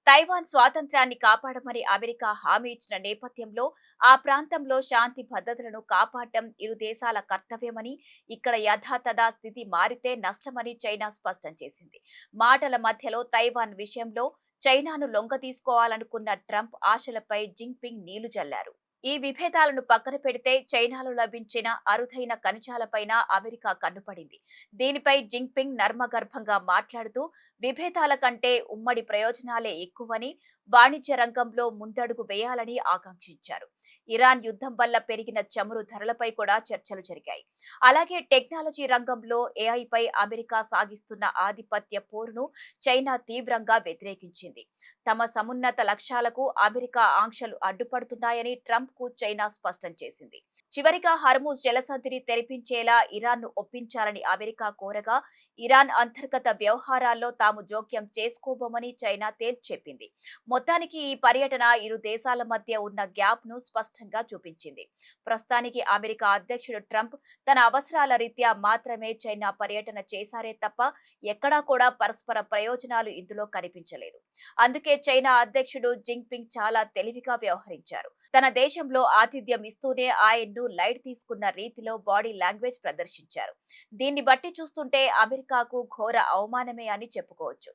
Taiwan స్వాతంత్ర్యాన్ని కాపాడమని America హామీ ఇచ్చిన నేపథ్యంలో ఆ ప్రాంతంలో శాంతి భద్రతలను కాపాడటం ఇరు దేశాల కర్తవ్యమని, ఇక్కడ యథాతథ స్థితి మారితే నష్టమని చైనా స్పష్టం చేసింది. మాటల మధ్యలో తైవాన్ విషయంలో చైనాను లొంగతీసుకోవాలనుకున్న ట్రంప్ ఆశలపై జిన్పింగ్ నీళ్లు జల్లారు. ఈ విభేదాలను పక్కన పెడితే చైనాలో లభించిన అరుదైన ఖనిజాలపైన అమెరికా కన్నుపడింది. దీనిపై జిన్పింగ్ నర్మగర్భంగా మాట్లాడుతూ విభేదాల కంటే ఉమ్మడి ప్రయోజనాలే ఎక్కువని, వాణిజ్య రంగంలో ముందడుగు వేయాలని ఆకాంక్షించారు. ఇరాన్ యుద్ధం వల్ల పెరిగిన చమురు ధరలపై కూడా చర్చలు జరిగాయి. అలాగే టెక్నాలజీ రంగంలో ఏఐపై అమెరికా సాగిస్తున్న ఆధిపత్య పోరును చైనా తీవ్రంగా వ్యతిరేకించింది. తమ సమున్నత లక్ష్యాలకు అమెరికా ఆంక్షలు అడ్డుపడుతున్నాయని ట్రంప్ కు చైనా స్పష్టం చేసింది. చివరిగా హర్ముజ్ జలసంధిని తెరిపించేలా ఇరాన్ను ఒప్పించాలని అమెరికా కోరగా, ఇరాన్ అంతర్గత వ్యవహారాల్లో తాము జోక్యం చేసుకోబోమని చైనా తేల్చెప్పింది. మొత్తానికి ఈ పర్యటన ఇరు దేశాల మధ్య ఉన్న గ్యాప్ ను స్పష్టంగా చూపించింది. ప్రస్తుతానికి అమెరికా అధ్యక్షుడు ట్రంప్ తన అవసరాల రీత్యా మాత్రమే చైనా పర్యటన చేశారే తప్ప ఎక్కడా కూడా పరస్పర ప్రయోజనాలు ఇందులో కనిపించలేదు. అందుకే చైనా అధ్యక్షుడు జిన్పింగ్ చాలా తెలివిగా వ్యవహరించారు. తన దేశంలో ఆతిథ్యం ఇస్తూనే ఆయన్ను లైట్ తీసుకున్న రీతిలో బాడీ లాంగ్వేజ్ ప్రదర్శించారు. దీన్ని బట్టి చూస్తుంటే అమెరికాకు ఘోర అవమానమే అని చెప్పుకోవచ్చు.